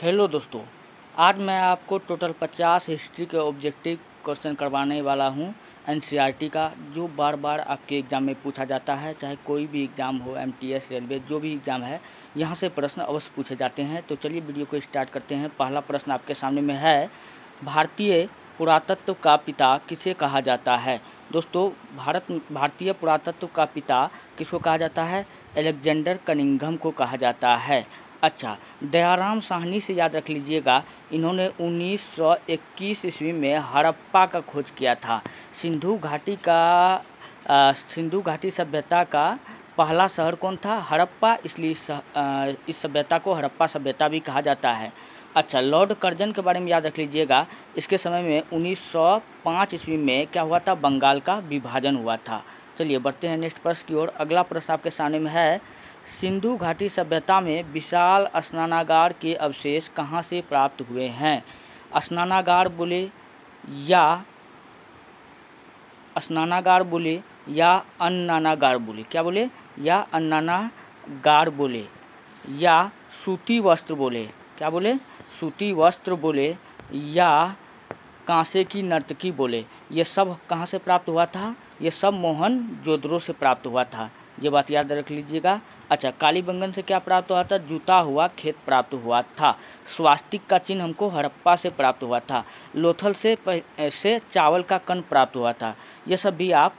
Hello दोस्तों, आज मैं आपको टोटल 50 हिस्ट्री के ऑब्जेक्टिव क्वेश्चन करवाने वाला हूं एनसीईआरटी का, जो बार बार आपके एग्ज़ाम में पूछा जाता है। चाहे कोई भी एग्ज़ाम हो, एमटीएस, रेलवे, जो भी एग्ज़ाम है, यहां से प्रश्न अवश्य पूछे जाते हैं। तो चलिए वीडियो को स्टार्ट करते हैं। पहला प्रश्न आपके सामने में है, भारतीय पुरातत्व का पिता किसे कहा जाता है? दोस्तों, भारतीय पुरातत्व का पिता किसको कहा जाता है? अलेक्जेंडर कनिंघम को कहा जाता है। अच्छा, दयाराम साहनी से याद रख लीजिएगा, इन्होंने 1921 ईस्वी में हड़प्पा का खोज किया था। सिंधु घाटी सभ्यता का पहला शहर कौन था? हड़प्पा, इसलिए इस सभ्यता को हड़प्पा सभ्यता भी कहा जाता है। अच्छा, लॉर्ड कर्जन के बारे में याद रख लीजिएगा, इसके समय में 1905 ईस्वी में क्या हुआ था? बंगाल का विभाजन हुआ था। चलिए बढ़ते हैं नेक्स्ट प्रश्न की ओर। अगला प्रश्न आपके सामने में है, सिंधु घाटी सभ्यता में विशाल स्नानागार के अवशेष कहाँ से प्राप्त हुए हैं? स्नानागार बोले या अन्नानागार बोले, क्या बोले? या अन्नानागार बोले, या सूती वस्त्र बोले, क्या बोले? सूती वस्त्र बोले, या कांसे की नर्तकी बोले। ये सब कहाँ से प्राप्त हुआ था? ये सब मोहनजोदड़ो से प्राप्त हुआ था, ये बात याद रख लीजिएगा। अच्छा, कालीबंगन से क्या प्राप्त हुआ था? जूता हुआ खेत प्राप्त हुआ था। स्वास्तिक का चिन्ह हमको हड़प्पा से प्राप्त हुआ था। लोथल से चावल का कण प्राप्त हुआ था। ये सब भी आप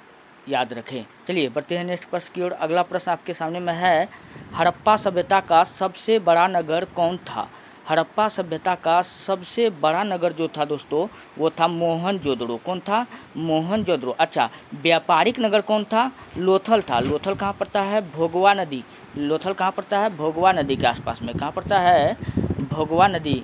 याद रखें। चलिए बढ़ते हैं नेक्स्ट प्रश्न की ओर। अगला प्रश्न आपके सामने में है, हड़प्पा सभ्यता का सबसे बड़ा नगर कौन था? हड़प्पा सभ्यता का सबसे बड़ा नगर जो था दोस्तों, वो था मोहनजोदड़ो। कौन था? मोहनजोदड़ो। अच्छा, व्यापारिक नगर कौन था? लोथल था। लोथल कहाँ पड़ता है? भोगवा नदी। लोथल कहाँ पड़ता है? भोगवा नदी के आसपास में। कहाँ पड़ता है? भोगवा नदी।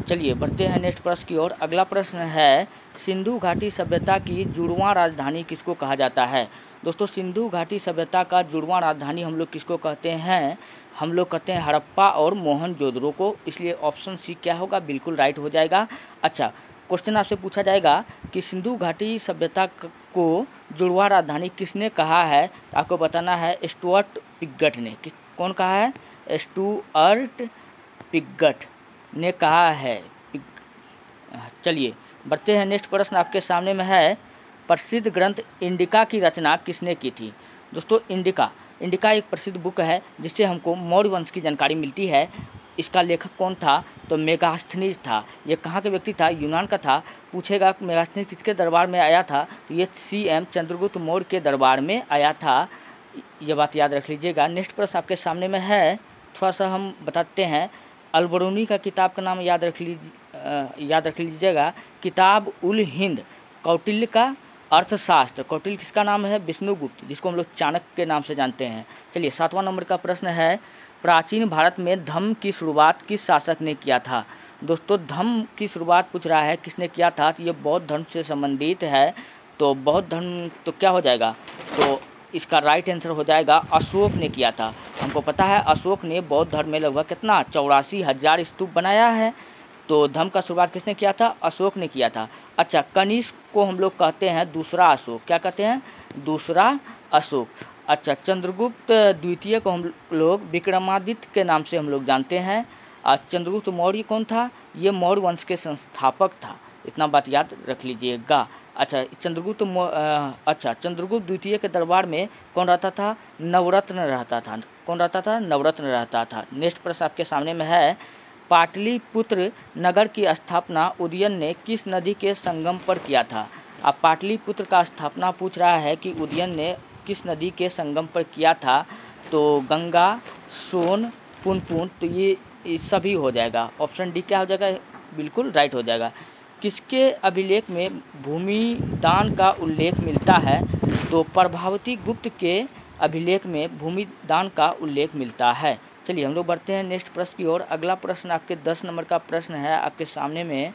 चलिए बढ़ते हैं नेक्स्ट प्रश्न की ओर। अगला प्रश्न है, सिंधु घाटी सभ्यता की जुड़वां राजधानी किसको कहा जाता है? दोस्तों, सिंधु घाटी सभ्यता का जुड़वां राजधानी हम लोग किसको कहते हैं? हम लोग कहते हैं हड़प्पा और मोहनजोदड़ो को। इसलिए ऑप्शन सी क्या होगा? बिल्कुल राइट हो जाएगा। अच्छा, क्वेश्चन आपसे पूछा जाएगा कि सिंधु घाटी सभ्यता को जुड़वां राजधानी किसने कहा है? आपको बताना है स्टुअर्ट पिगट ने। कौन कहा है? स्टुअर्ट पिगट ने कहा है। चलिए बढ़ते हैं नेक्स्ट प्रश्न आपके सामने में है, प्रसिद्ध ग्रंथ इंडिका की रचना किसने की थी? दोस्तों, इंडिका एक प्रसिद्ध बुक है जिससे हमको मौर्य वंश की जानकारी मिलती है। इसका लेखक कौन था? तो मेगास्थनीज था। ये कहाँ का व्यक्ति था? यूनान का था। पूछेगा मेगास्थनीज किसके दरबार में आया था? तो ये CM चंद्रगुप्त मौर्य के दरबार में आया था। ये बात याद रख लीजिएगा। नेक्स्ट प्रश्न आपके सामने में है, थोड़ा सा हम बताते हैं। अलबरूनी का किताब का नाम याद रख लीजिएगा, किताब उल हिंद। कौटिल्य का अर्थशास्त्र। कौटिल्य किसका नाम है? विष्णुगुप्त, जिसको हम लोग चाणक्य के नाम से जानते हैं। चलिए 7वां नंबर का प्रश्न है, प्राचीन भारत में धम्म की शुरुआत किस शासक ने किया था? दोस्तों, धम्म की शुरुआत पूछ रहा है किसने किया था, तो ये बौद्ध धर्म से संबंधित है। तो बौद्ध धर्म तो क्या हो जाएगा? तो इसका राइट आंसर हो जाएगा अशोक ने किया था। हमको पता है अशोक ने बौद्ध धर्म में लगभग कितना 84,000 स्तूप बनाया है। तो धर्म का शुरुआत किसने किया था? अशोक ने किया था। अच्छा, कनिष्क को हम लोग कहते हैं दूसरा अशोक। क्या कहते हैं? दूसरा अशोक। अच्छा, चंद्रगुप्त द्वितीय को हम लोग विक्रमादित्य के नाम से हम लोग जानते हैं। और चंद्रगुप्त मौर्य कौन था? ये मौर्य वंश के संस्थापक था। इतना बात याद रख लीजिएगा। अच्छा, चंद्रगुप्त द्वितीय के दरबार में कौन रहता था? नवरत्न रहता था। कौन रहता था? नवरत्न रहता था। नेक्स्ट प्रश्न आपके सामने में है, पाटलिपुत्र नगर की स्थापना उदयन ने किस नदी के संगम पर किया था? अब पाटलिपुत्र का स्थापना पूछ रहा है कि उदयन ने किस नदी के संगम पर किया था? तो गंगा, सोन, पुनपुन। तो ये सभी हो जाएगा। ऑप्शन डी क्या हो जाएगा? बिल्कुल राइट हो जाएगा। किसके अभिलेख में भूमि दान का उल्लेख मिलता है? तो प्रभावती गुप्त के अभिलेख में भूमि दान का उल्लेख मिलता है। चलिए हम लोग बढ़ते हैं नेक्स्ट प्रश्न की ओर। अगला प्रश्न आपके 10 नंबर का प्रश्न है आपके सामने में।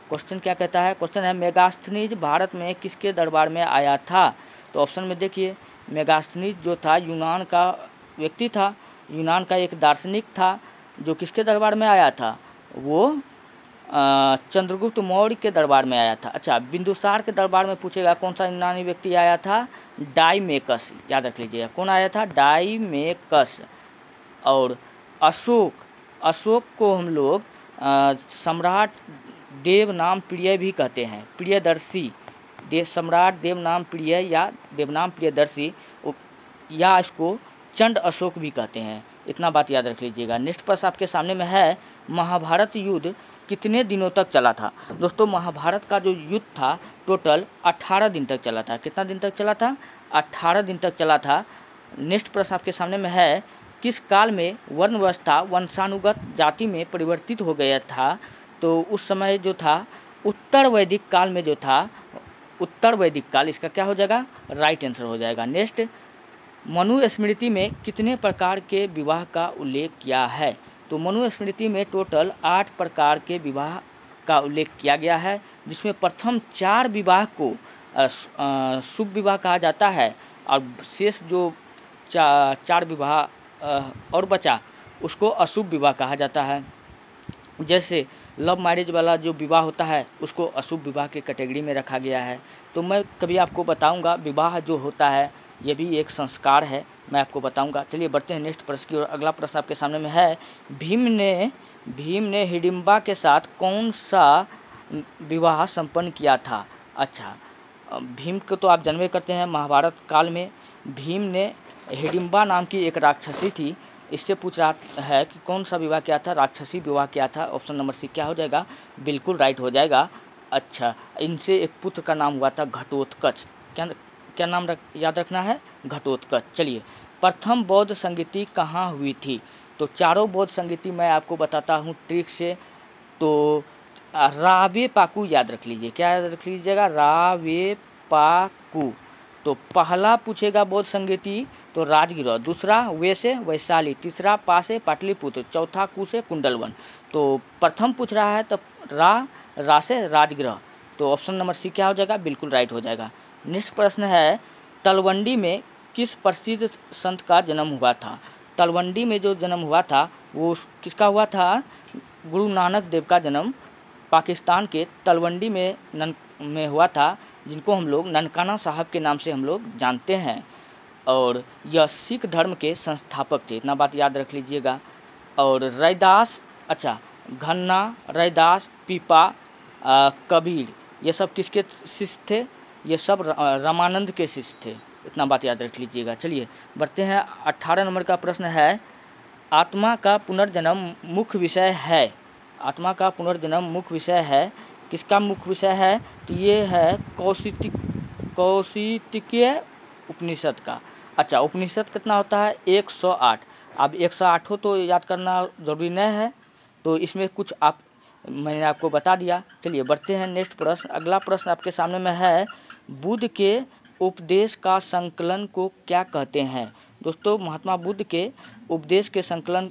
क्वेश्चन क्या कहता है? क्वेश्चन है, मेगास्थनीज भारत में किसके दरबार में आया था? तो ऑप्शन में देखिए, मेगास्थनीज जो था यूनान का व्यक्ति था। यूनान का एक दार्शनिक था जो किसके दरबार में आया था? वो चंद्रगुप्त मौर्य के दरबार में आया था। अच्छा, बिंदुसार के दरबार में पूछेगा कौन सा यूनानी व्यक्ति आया था? डाइमेकस। याद रख लीजिएगा, कौन आया था? डाइमेकस। और अशोक को हम लोग सम्राट देवनाम प्रिय भी कहते हैं, प्रियदर्शी, सम्राट देवनाम प्रिय या देवनाम प्रियदर्शी, या इसको चंड अशोक भी कहते हैं। इतना बात याद रख लीजिएगा। नेक्स्ट प्रश्न आपके सामने में है, महाभारत युद्ध कितने दिनों तक चला था? दोस्तों महाभारत का जो युद्ध था टोटल 18 दिन तक चला था। कितना दिन तक चला था? 18 दिन तक चला था। नेक्स्ट प्रश्न आपके सामने में है, किस काल में वर्ण व्यवस्था वंशानुगत जाति में परिवर्तित हो गया था? तो उस समय जो था उत्तर वैदिक काल में जो था, उत्तर वैदिक काल, इसका क्या हो जाएगा? राइट आंसर हो जाएगा। नेक्स्ट, मनुस्मृति में कितने प्रकार के विवाह का उल्लेख किया है? तो मनुस्मृति में टोटल 8 प्रकार के विवाह का उल्लेख किया गया है, जिसमें प्रथम 4 विवाह को शुभ विवाह कहा जाता है और शेष जो 4 विवाह और बचा उसको अशुभ विवाह कहा जाता है। जैसे लव मैरिज वाला जो विवाह होता है उसको अशुभ विवाह के कैटेगरी में रखा गया है। तो मैं कभी आपको बताऊंगा विवाह जो होता है ये भी एक संस्कार है, मैं आपको बताऊंगा। चलिए बढ़ते हैं नेक्स्ट प्रश्न की ओर। अगला प्रश्न आपके सामने में है, भीम ने हिडिंबा के साथ कौन सा विवाह संपन्न किया था? अच्छा, भीम को तो आप जन्मे करते हैं महाभारत काल में। भीम ने हिडिंबा नाम की एक राक्षसी थी, इससे पूछ रहा है कि कौन सा विवाह किया था? राक्षसी विवाह किया था। ऑप्शन नंबर सी क्या हो जाएगा? बिल्कुल राइट हो जाएगा। अच्छा, इनसे एक पुत्र का नाम हुआ था घटोत्कच। क्या नाम याद रखना है? घटोत्कच। चलिए, प्रथम बौद्ध संगीति कहाँ हुई थी? तो चारों बौद्ध संगीति मैं आपको बताता हूँ ट्रिक से। तो रावे पाकू याद रख लीजिए। क्या याद रख लीजिएगा? रावे पाकू। तो पहला पूछेगा बौद्ध संगीति तो राजगिरह, दूसरा वे से वैशाली, तीसरा पा से पाटलिपुत्र, चौथा कु से कुंडलवन। तो प्रथम पूछ रहा है तो रा से राजगिरह। तो ऑप्शन नंबर सी क्या हो जाएगा? बिल्कुल राइट हो जाएगा। नेक्स्ट प्रश्न है, तलवंडी में किस प्रसिद्ध संत का जन्म हुआ था? तलवंडी में जो जन्म हुआ था वो किसका हुआ था? गुरु नानक देव का जन्म पाकिस्तान के तलवंडी में हुआ था, जिनको हम लोग ननकाना साहब के नाम से हम लोग जानते हैं। और यह सिख धर्म के संस्थापक थे, इतना बात याद रख लीजिएगा। और रैदास, अच्छा, घन्ना, रैदास, पीपा, कबीर, ये सब किसके शिष्य थे? ये सब रामानंद के शिष्य थे, इतना बात याद रख लीजिएगा। चलिए बढ़ते हैं। 18 नंबर का प्रश्न है, आत्मा का पुनर्जन्म मुख्य विषय है। आत्मा का पुनर्जन्म मुख्य विषय है, किसका मुख्य विषय है? तो ये है कौशितिकीय उपनिषद का। अच्छा, उपनिषद कितना होता है? 108। अब 108 हो तो याद करना जरूरी नहीं है, तो इसमें कुछ मैंने आपको बता दिया। चलिए बढ़ते हैं नेक्स्ट प्रश्न। अगला प्रश्न आपके सामने में है, बुद्ध के उपदेश का संकलन को क्या कहते हैं? दोस्तों महात्मा बुद्ध के उपदेश के संकलन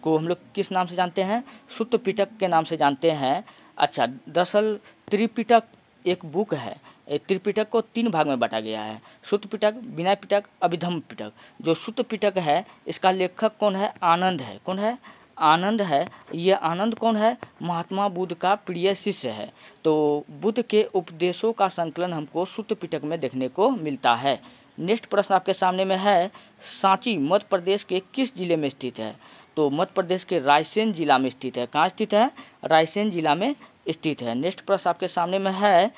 को हम लोग किस नाम से जानते हैं? सुत्त पिटक के नाम से जानते हैं। अच्छा, दरअसल त्रिपिटक एक बुक है। त्रिपिटक को 3 भाग में बांटा गया है, सुत्त पिटक, विनय पिटक, अभिधम्म पिटक। जो सुत्त पिटक है इसका लेखक कौन है? आनंद है। कौन है? आनंद है। ये आनंद कौन है? महात्मा बुद्ध का प्रिय शिष्य है। तो बुद्ध के उपदेशों का संकलन हमको सुत्त पिटक में देखने को मिलता है। नेक्स्ट प्रश्न आपके सामने में है, सांची मध्य प्रदेश के किस जिले में स्थित है? तो मध्य प्रदेश के रायसेन जिला में स्थित है। कहाँ स्थित है? रायसेन जिला में स्थित है। नेक्स्ट प्रश्न आपके सामने में है,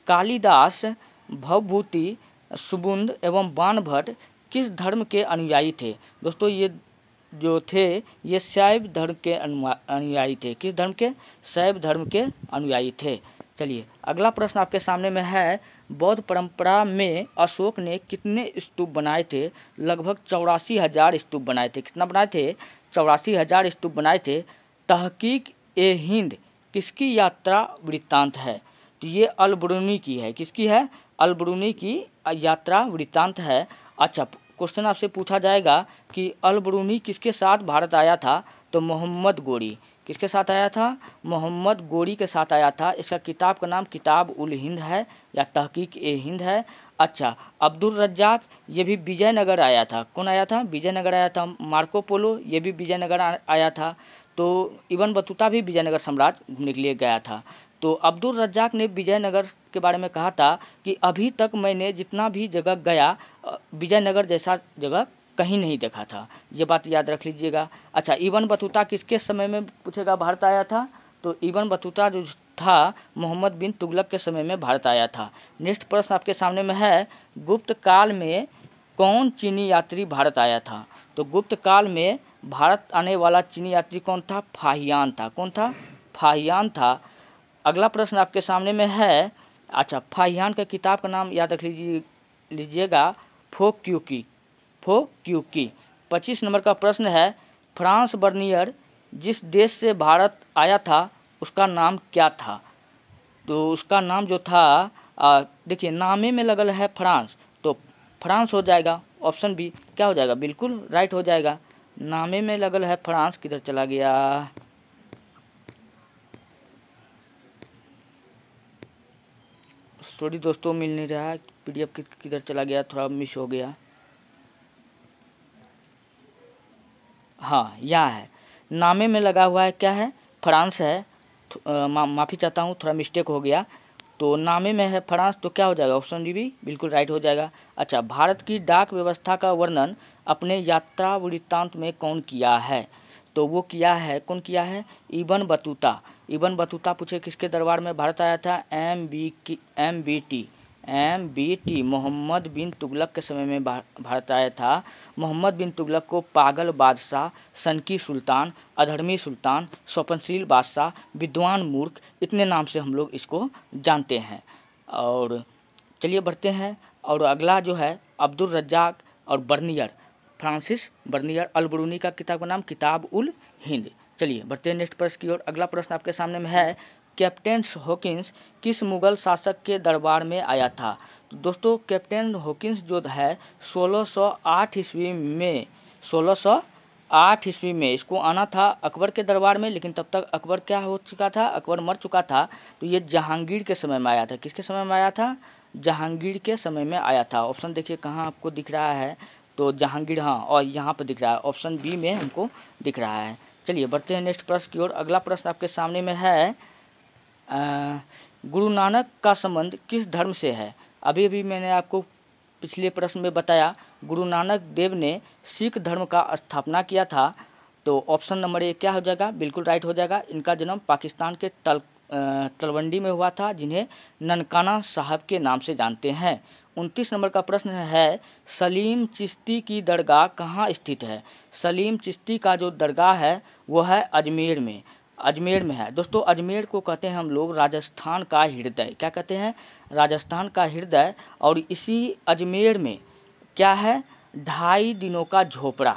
कालिदास, भवभूति, सुबुंद एवं बाणभट्ट किस धर्म के अनुयायी थे? दोस्तों ये जो थे ये शैव धर्म के अनुयायी थे। किस धर्म के? शैव धर्म के अनुयायी थे। चलिए अगला प्रश्न आपके सामने में है, बौद्ध परंपरा में अशोक ने कितने स्तूप बनाए थे? लगभग 84,000 स्तूप बनाए थे। कितना बनाए थे? 84,000 स्तूप बनाए थे। तहकीक-ए-हिंद किसकी यात्रा वृत्तांत है? तो ये अल-बरूनी की है। किसकी है? अल-बरूनी की यात्रा वृत्तांत है। अच्छा, क्वेश्चन आपसे पूछा जाएगा कि अल-बरूनी किसके साथ भारत आया था? तो मोहम्मद गोरी। किसके साथ आया था? मोहम्मद गोरी के साथ आया था। इसका किताब का नाम किताब उल हिंद है या तहकीक-ए-हिंद है। अच्छा, अब्दुल रज्जाक ये भी विजयनगर आया था। कौन आया था? विजयनगर आया था। मार्को पोलो ये भी विजयनगर आया था। तो इब्न बतूता भी विजयनगर साम्राज्य घूमने के लिए गया था। तो अब्दुल रज्जाक ने विजयनगर के बारे में कहा था कि अभी तक मैंने जितना भी जगह गया विजयनगर जैसा जगह कहीं नहीं देखा था। ये बात याद रख लीजिएगा। अच्छा, इब्न बतूता किसके समय में पूछेगा भारत आया था? तो इब्न बतूता जो था मोहम्मद बिन तुगलक के समय में भारत आया था। नेक्स्ट प्रश्न आपके सामने में है, गुप्त काल में कौन चीनी यात्री भारत आया था? तो गुप्त काल में भारत आने वाला चीनी यात्री कौन था? फाहियान था। कौन था? फाहियान था। अगला प्रश्न आपके सामने में है, अच्छा, फाहियान का किताब का नाम याद रख लीजिएगा, फोक्यूकी। 25 नंबर का प्रश्न है, फ्रांस बर्नियर जिस देश से भारत आया था उसका नाम क्या था? तो उसका नाम जो था, देखिए नामे में लगल है फ्रांस, तो फ्रांस हो जाएगा। ऑप्शन बी क्या हो जाएगा? बिल्कुल राइट हो जाएगा। नामे में लगल है फ्रांस, किधर चला गया? सॉरी दोस्तों, मिल नहीं रहा है, PDF किधर चला गया, थोड़ा मिस हो गया। हाँ, यहाँ है, नामे में लगा हुआ है, क्या है? फ्रांस है। माफ़ी चाहता हूँ, थोड़ा मिस्टेक हो गया। तो नामे में है फ्रांस, तो क्या हो जाएगा? ऑप्शन डी भी बिल्कुल राइट हो जाएगा। अच्छा, भारत की डाक व्यवस्था का वर्णन अपने यात्रा वृत्तांत में कौन किया है? तो वो किया है, कौन किया है? Ibn Battuta. इब्न बतूता पूछे किसके दरबार में भारत आया था? MBT मोहम्मद बिन तुगलक के समय में भारत आया था। मोहम्मद बिन तुगलक को पागल बादशाह, सनकी सुल्तान, अधर्मी सुल्तान, स्वप्नशील बादशाह, विद्वान मूर्ख, इतने नाम से हम लोग इसको जानते हैं। और चलिए बढ़ते हैं, और अगला जो है अब्दुल रज्जाक और बर्नियर, फ्रांसिस बर्नियर अल बरूनी का किताब का नाम किताब उल हिंद। चलिए बढ़ते हैं नेक्स्ट प्रश्न की ओर। अगला प्रश्न आपके सामने में है, कैप्टन हॉकिंस किस मुगल शासक के दरबार में आया था? तो दोस्तों कैप्टन हॉकिंस जो है 1608 ईस्वी में इसको आना था अकबर के दरबार में, लेकिन तब तक अकबर क्या हो चुका था? अकबर मर चुका था। तो ये जहांगीर के समय में आया था। किसके समय में आया था? जहांगीर के समय में आया था। ऑप्शन देखिए कहाँ आपको दिख रहा है, तो जहांगीर, हाँ, और यहाँ पर दिख रहा है, ऑप्शन बी में हमको दिख रहा है। चलिए बढ़ते हैं नेक्स्ट प्रश्न की ओर। अगला प्रश्न आपके सामने में है, गुरु नानक का संबंध किस धर्म से है? अभी अभी मैंने आपको पिछले प्रश्न में बताया, गुरु नानक देव ने सिख धर्म का स्थापना किया था। तो ऑप्शन नंबर ए क्या हो जाएगा? बिल्कुल राइट हो जाएगा। इनका जन्म पाकिस्तान के तलवंडी में हुआ था, जिन्हें ननकाना साहब के नाम से जानते हैं। 29 नंबर का प्रश्न है, सलीम चिश्ती की दरगाह कहाँ स्थित है? सलीम चिश्ती का जो दरगाह है वो है अजमेर में। अजमेर में है दोस्तों। अजमेर को कहते हैं हम लोग राजस्थान का हृदय। क्या कहते हैं? राजस्थान का हृदय। और इसी अजमेर में क्या है? 2.5 दिनों का झोपड़ा।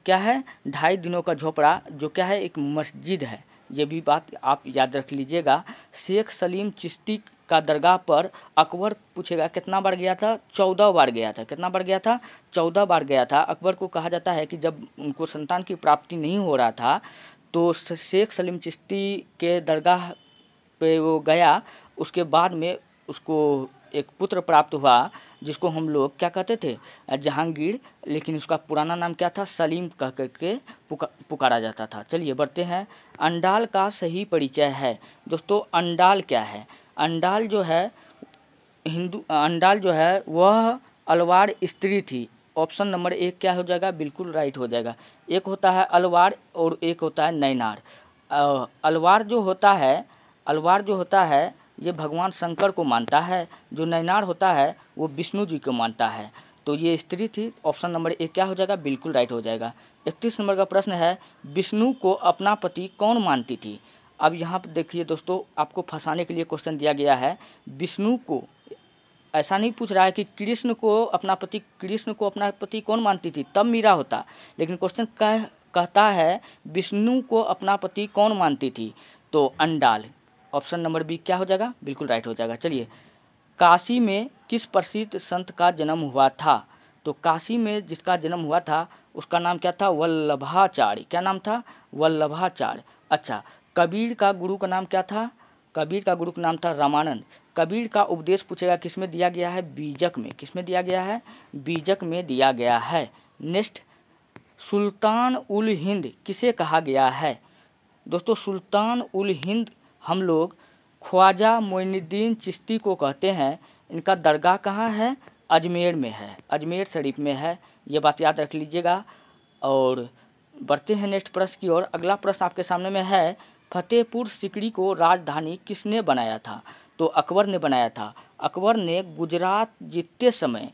क्या है? 2.5 दिनों का झोपड़ा, जो क्या है? एक मस्जिद है। ये भी बात आप याद रख लीजिएगा। शेख सलीम चिश्ती का दरगाह पर अकबर पूछेगा कितना बार गया था? 14 बार गया था। कितना बार गया था? 14 बार गया था। अकबर को कहा जाता है कि जब उनको संतान की प्राप्ति नहीं हो रहा था, तो शेख सलीम चिश्ती के दरगाह पे वो गया। उसके बाद में उसको एक पुत्र प्राप्त हुआ, जिसको हम लोग क्या कहते थे? जहांगीर, लेकिन उसका पुराना नाम क्या था? सलीम कह करके पुकारा जाता था। चलिए बढ़ते हैं। अंडाल का सही परिचय है। दोस्तों अंडाल क्या है? अंडाल जो है अंडाल जो है वह अलवार स्त्री थी। ऑप्शन नंबर एक क्या हो जाएगा? बिल्कुल राइट हो जाएगा। एक होता है अलवार और एक होता है नैनार। अलवार जो होता है ये भगवान शंकर को मानता है। जो नैनार होता है वो विष्णु जी को मानता है। तो ये स्त्री थी। ऑप्शन नंबर एक क्या हो जाएगा? बिल्कुल राइट हो जाएगा। 31 नंबर का प्रश्न है, विष्णु को अपना पति कौन मानती थी? अब यहाँ पर देखिए दोस्तों, आपको फंसाने के लिए क्वेश्चन दिया गया है। विष्णु को ऐसा नहीं पूछ रहा है कि कृष्ण को अपना पति कौन मानती थी, तब मीरा होता। लेकिन क्वेश्चन कहता है विष्णु को अपना पति कौन मानती थी, तो अंडाल। ऑप्शन नंबर बी क्या हो जाएगा? बिल्कुल राइट हो जाएगा। चलिए, काशी में किस प्रसिद्ध संत का जन्म हुआ था? तो काशी में जिसका जन्म हुआ था उसका नाम क्या था? वल्लभाचार्य। क्या नाम था? वल्लभाचार्य। अच्छा, कबीर का गुरु का नाम क्या था? कबीर का गुरु का नाम था रामानंद। कबीर का उपदेश पूछेगा किस में दिया गया है? बीजक में। किस में दिया गया है? बीजक में दिया गया है। नेक्स्ट, सुल्तान उल हिंद किसे कहा गया है? दोस्तों सुल्तान उल हिंद हम लोग ख्वाजा मोइनुद्दीन चिश्ती को कहते हैं। इनका दरगाह कहाँ है? अजमेर में है, अजमेर शरीफ में है। ये बात याद रख लीजिएगा। और बढ़ते हैं नेक्स्ट प्रश्न की ओर। अगला प्रश्न आपके सामने में है, फतेहपुर सिकरी को राजधानी किसने बनाया था? तो अकबर ने बनाया था। अकबर ने गुजरात जीतते समय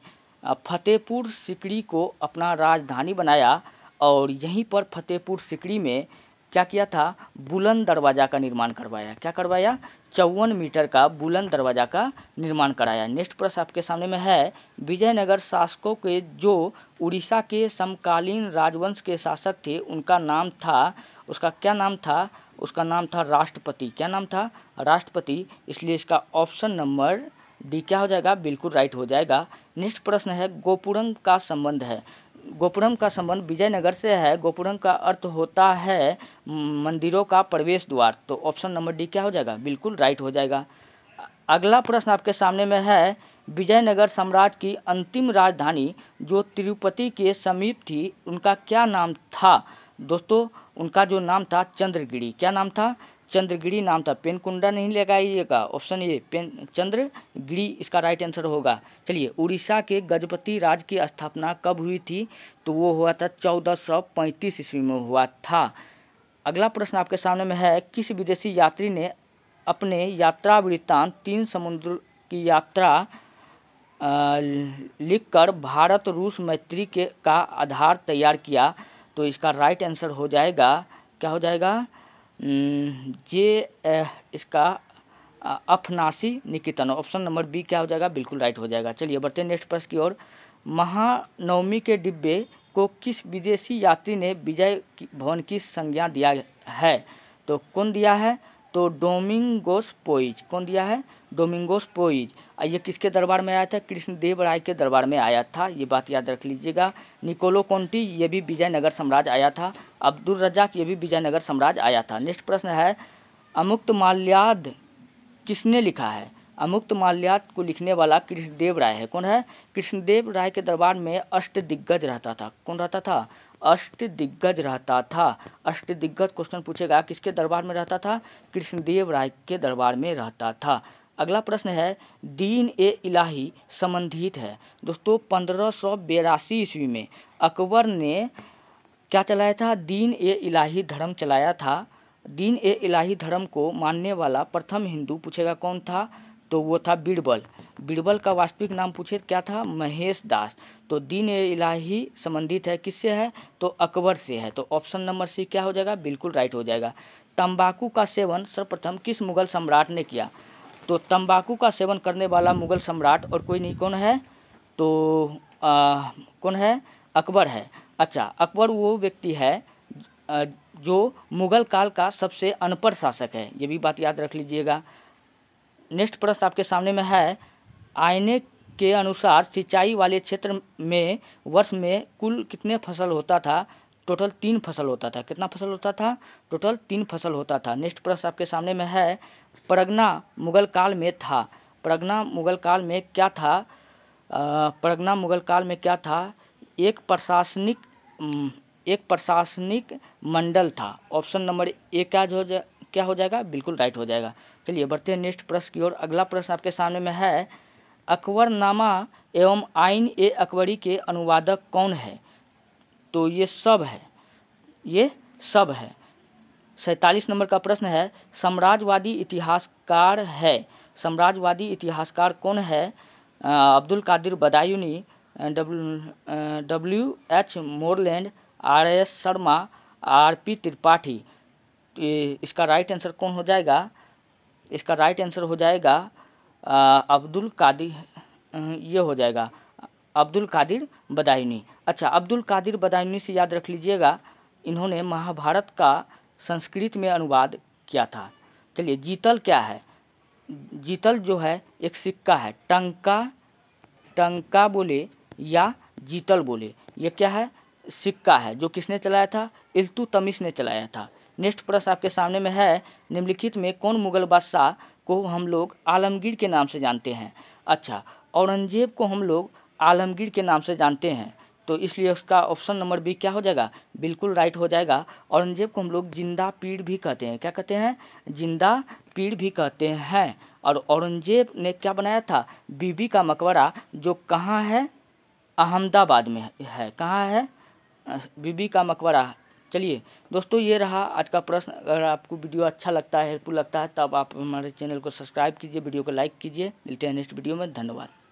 फतेहपुर सिकरी को अपना राजधानी बनाया और यहीं पर फतेहपुर सिकरी में क्या किया था? बुलंद दरवाज़ा का निर्माण करवाया। क्या करवाया? 54 मीटर का बुलंद दरवाज़ा का निर्माण कराया। नेक्स्ट प्रश्न आपके सामने में है, विजयनगर शासकों के जो उड़ीसा के समकालीन राजवंश के शासक थे उनका नाम था, उसका क्या नाम था? उसका नाम था राष्ट्रपति। क्या नाम था? राष्ट्रपति। इसलिए इसका ऑप्शन नंबर डी क्या हो जाएगा? बिल्कुल राइट हो जाएगा। नेक्स्ट प्रश्न है, गोपुरम का संबंध है। गोपुरम का संबंध विजयनगर से है। गोपुरम का अर्थ होता है मंदिरों का प्रवेश द्वार। तो ऑप्शन नंबर डी क्या हो जाएगा? बिल्कुल राइट हो जाएगा। अगला प्रश्न आपके सामने में है, विजयनगर साम्राज्य की अंतिम राजधानी जो तिरुपति के समीप थी उनका क्या नाम था? दोस्तों उनका जो नाम था चंद्रगिरी। क्या नाम था? चंद्रगिरी नाम था। पेनकुंडा नहीं लगाइएगा, ऑप्शन ए चंद्रगिरी इसका राइट आंसर होगा। चलिए, उड़ीसा के गजपति राज की स्थापना कब हुई थी? तो वो हुआ था 1435 ईस्वी में हुआ था। अगला प्रश्न आपके सामने में है, किस विदेशी यात्री ने अपने यात्रा वृत्तांत 3 समुद्र की यात्रा लिखकर भारत रूस मैत्री का आधार तैयार किया? तो इसका राइट आंसर हो जाएगा, क्या हो जाएगा? ये इसका अफनासी निकेतन। ऑप्शन नंबर बी क्या हो जाएगा? बिल्कुल राइट हो जाएगा। चलिए बढ़ते हैं नेक्स्ट प्रश्न की ओर। महानवमी के डिब्बे को किस विदेशी यात्री ने विजय भवन की संज्ञा दिया है? तो कौन दिया है? तो डोमिंगोस पोइज। कौन दिया है? डोमिंगोस पोइज। ये किसके दरबार में आया था? कृष्णदेव राय के दरबार में आया था, ये बात याद रख लीजिएगा। निकोलो कोंटी, ये भी विजयनगर साम्राज्य आया था। अब्दुल रज्जाक, ये भी विजयनगर साम्राज्य आया था। नेक्स्ट प्रश्न है, अमुक्तमाल्याद किसने लिखा है? अमुक्तमाल्याद को लिखने वाला कृष्णदेव राय है। कौन है? कृष्णदेव राय के दरबार में अष्टदिग्गज रहता था। कौन रहता था? अष्टदिग्गज रहता था। अष्टदिग्गज क्वेश्चन पूछेगा, किसके दरबार में रहता था? कृष्णदेव राय के दरबार में रहता था। अगला प्रश्न है, दीन ए इलाही संबंधित है। दोस्तों 1582 ईस्वी में अकबर ने क्या चलाया था? दीन ए इलाही धर्म चलाया था। दीन ए इलाही धर्म को मानने वाला प्रथम हिंदू पूछेगा कौन था? तो वो था बीरबल। बीरबल का वास्तविक नाम पूछे क्या था? महेश दास। तो दीन ए इलाही संबंधित है किससे है? तो अकबर से है। तो ऑप्शन नंबर सी क्या हो जाएगा? बिल्कुल राइट हो जाएगा। तंबाकू का सेवन सर्वप्रथम किस मुगल सम्राट ने किया? तो तंबाकू का सेवन करने वाला मुगल सम्राट और कोई नहीं, कौन है? तो कौन है? अकबर है। अच्छा, अकबर वो व्यक्ति है जो मुगल काल का सबसे अनपढ़ शासक है, ये भी बात याद रख लीजिएगा। नेक्स्ट प्रश्न आपके सामने में है, आईने के अनुसार सिंचाई वाले क्षेत्र में वर्ष में कुल कितने फसल होता था? टोटल 3 फसल होता था। कितना फसल होता था? टोटल 3 फसल होता था। नेक्स्ट प्रश्न आपके सामने में है, परगना मुगल काल में था। परगना मुगल काल में क्या था? परगना मुगल काल में क्या था? एक प्रशासनिक मंडल था। ऑप्शन नंबर ए क्या हो जाएगा? बिल्कुल राइट हो जाएगा। चलिए बढ़ते हैं नेक्स्ट प्रश्न की ओर। अगला प्रश्न आपके सामने में है, अकबरनामा एवं आइन ए अकबरी के अनुवादक कौन है? तो ये सब है। 47 नंबर का प्रश्न है, साम्राज्यवादी इतिहासकार है। साम्राज्यवादी इतिहासकार कौन है? Abdul Qadir Badauni, WH Moreland, RS Sharma, RP Tripathi. इसका राइट आंसर कौन हो जाएगा? इसका राइट आंसर हो जाएगा अब्दुल कादिर, ये हो जाएगा अब्दुल कादिर बदायूनी। अच्छा, अब्दुल कादिर बदायूनी से याद रख लीजिएगा, इन्होंने महाभारत का संस्कृत में अनुवाद किया था। चलिए, जीतल क्या है? जीतल जो है एक सिक्का है। टंका बोले या जीतल बोले, ये क्या है? सिक्का है, जो किसने चलाया था? इल्तुतमिश ने चलाया था। नेक्स्ट प्रश्न आपके सामने में है, निम्नलिखित में कौन मुगल बादशाह को हम लोग आलमगीर के नाम से जानते हैं? अच्छा, औरंगजेब को हम लोग आलमगीर के नाम से जानते हैं, तो इसलिए उसका ऑप्शन नंबर बी क्या हो जाएगा? बिल्कुल राइट हो जाएगा। औरंगजेब को हम लोग जिंदा पीर भी कहते हैं। क्या कहते हैं? जिंदा पीर भी कहते हैं। और औरंगजेब ने क्या बनाया था? बीबी का मकबरा, जो कहाँ है? अहमदाबाद में है। कहाँ है बीबी का मकबरा? चलिए दोस्तों, ये रहा आज का प्रश्न। अगर आपको वीडियो अच्छा लगता है, हेल्पफुल लगता है, तब आप हमारे चैनल को सब्सक्राइब कीजिए, वीडियो को लाइक कीजिए। मिलते हैं नेक्स्ट वीडियो में। धन्यवाद।